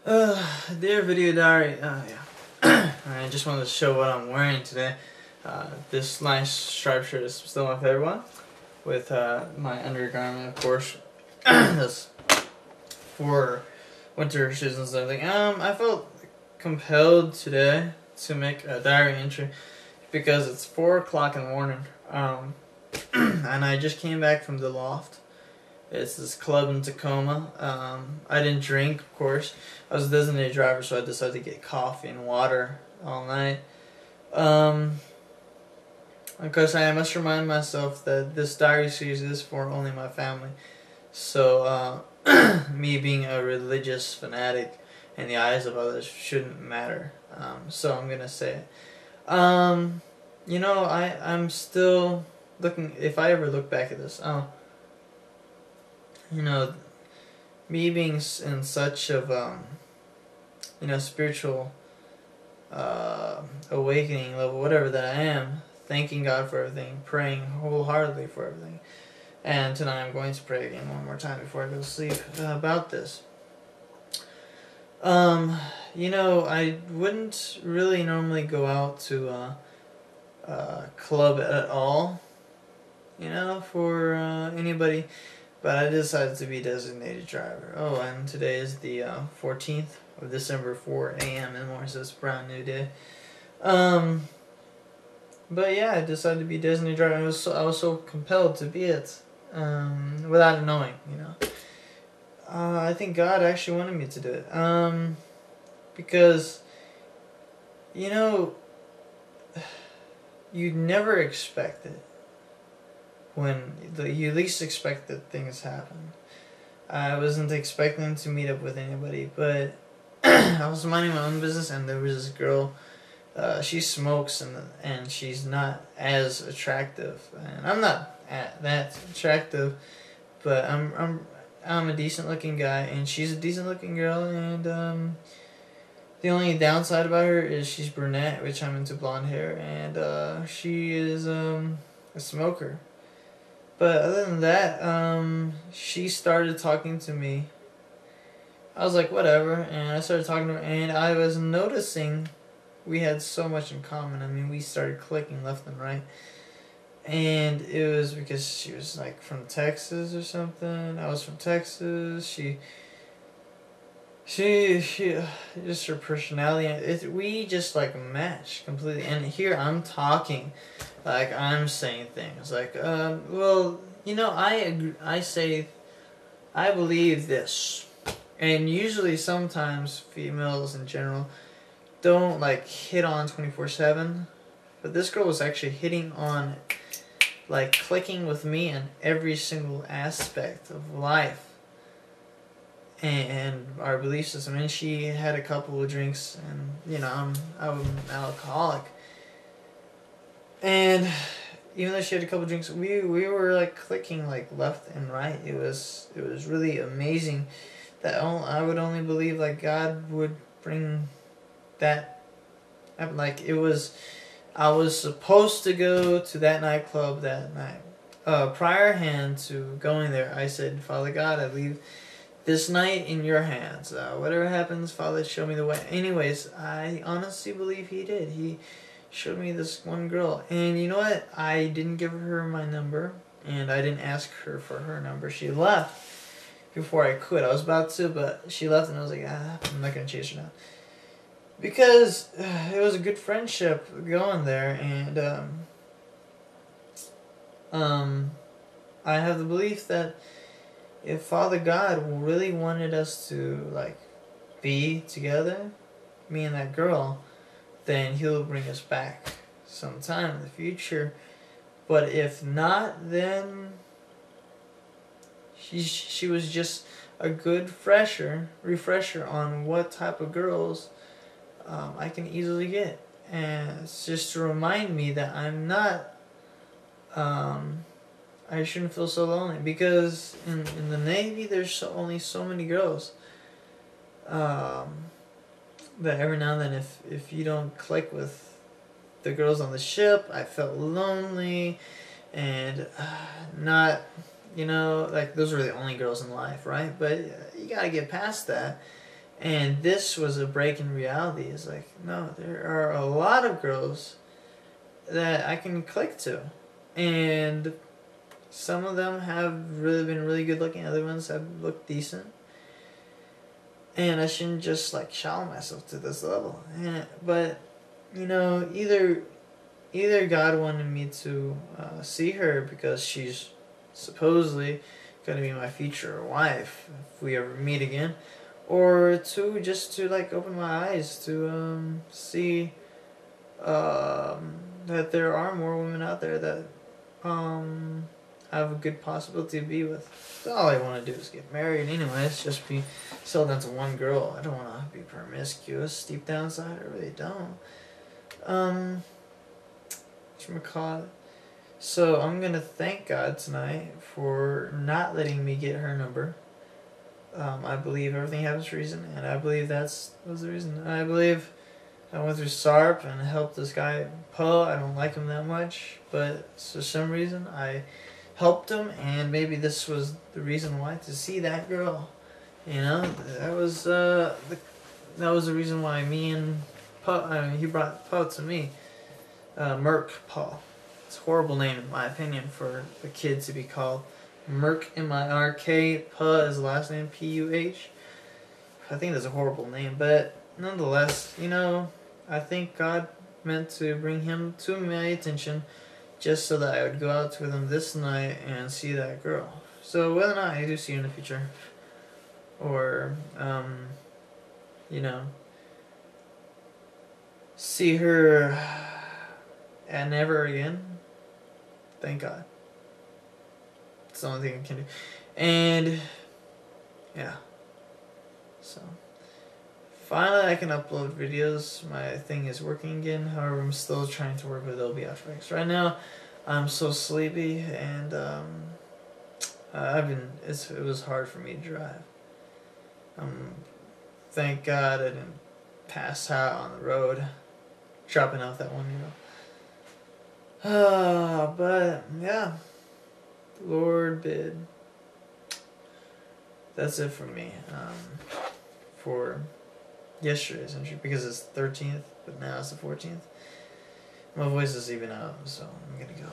Dear video diary, yeah. I just wanted to show what I'm wearing today. This nice striped shirt is still my favorite one, with my undergarment, of course. That's for winter shoes and everything. I felt compelled today to make a diary entry because it's 4 o'clock in the morning. And I just came back from the Loft. It's this club in Tacoma. I didn't drink, of course. I was a designated driver, so I decided to get coffee and water all night. Because I must remind myself that this diary series is for only my family. So, me being a religious fanatic in the eyes of others shouldn't matter. So I'm going to say it. You know, I'm still looking, if I ever look back at this, you know, me being in such of, you know, spiritual awakening level, whatever that I am, thanking God for everything, praying wholeheartedly for everything. And tonight I'm going to pray again one more time before I go to sleep about this. You know, I wouldn't really normally go out to a club at all, you know, for anybody. But I decided to be designated driver. Oh, and today is the 14th of December, 4 a.m. in the morning, so it's a brand new day. But yeah, I decided to be designated driver. I was so compelled to be it, without knowing, you know. I think God actually wanted me to do it. Because, you know, you'd never expect it. When you least expect that things happen. I wasn't expecting to meet up with anybody, but I was minding my own business, and there was this girl. She smokes, and she's not as attractive, and I'm not that attractive, but I'm a decent looking guy, and she's a decent looking girl, and the only downside about her is she's brunette, which I'm into blonde hair, and she is a smoker. But other than that, she started talking to me. I was like, whatever, and I started talking to her, and I was noticing we had so much in common. I mean, we started clicking left and right. And it was because she was, like, from Texas or something. I was from Texas. She just her personality, we just, like, matched completely. And here I'm talking, like, I'm saying things like, well, you know, I believe this. And usually sometimes females in general don't, like, hit on 24/7. But this girl was actually hitting on, like, clicking with me in every single aspect of life and our belief system. And she had a couple of drinks, and, you know, I'm an alcoholic. And even though she had a couple of drinks, we were, like, clicking, like, left and right. It was really amazing that I would only believe, like, God would bring that up. Like, I was supposed to go to that nightclub that night. Prior hand to going there, I said, Father God, I leave this night in your hands. Whatever happens, Father, show me the way. Anyways, I honestly believe he did. He showed me this one girl. And you know what? I didn't give her my number, and I didn't ask her for her number. She left before I could. I was about to, but she left, and I was like, I'm not going to chase her now. Because it was a good friendship going there, and I have the belief that if Father God really wanted us to, like, be together, me and that girl, then he'll bring us back sometime in the future. But if not, then she was just a good refresher on what type of girls I can easily get. And it's just to remind me that I'm not, I shouldn't feel so lonely, because in the Navy there's only so many girls, that every now and then if you don't click with the girls on the ship, I felt lonely and not, you know, like, those were the only girls in life, right? But you gotta get past that And this was a break in reality. It's like, no, there are a lot of girls that I can click to. And some of them have really been really good looking, other ones have looked decent. And I shouldn't just like shallow myself to this level. But, you know, either God wanted me to see her because she's supposedly going to be my future wife if we ever meet again, or two, just to like open my eyes to see that there are more women out there that have a good possibility to be with. All I want to do is get married anyways, just be settled down to one girl. I don't want to be promiscuous deep down inside. I really don't. Whatchamacallit? So I'm going to thank God tonight for not letting me get her number. I believe everything happens for a reason, and I believe was the reason. I believe I went through SARP and helped this guy, Poe. I don't like him that much, but for some reason I helped him, and maybe this was the reason why, to see that girl. You know, that was the reason why me and Poe, he brought Poe to me. Merc Paul. It's a horrible name in my opinion for a kid to be called Merc, M-I-R-K. Puh is the last name, P-U-H. I think that's a horrible name, but nonetheless, you know, I think God meant to bring him to my attention just so that I would go out with him this night and see that girl. So whether or not I do see her in the future, or, you know, see her and never again, thank God. It's the only thing I can do. And yeah, so finally I can upload videos. My thing is working again. However, I'm still trying to work with Adobe After Effects. Right now I'm so sleepy, and it was hard for me to drive. Thank God I didn't pass out on the road dropping off that 1-year-old. But yeah, Lord bid. That's it for me. For yesterday's entry, because it's the 13th, but now it's the 14th. My voice is even out, so I'm gonna go.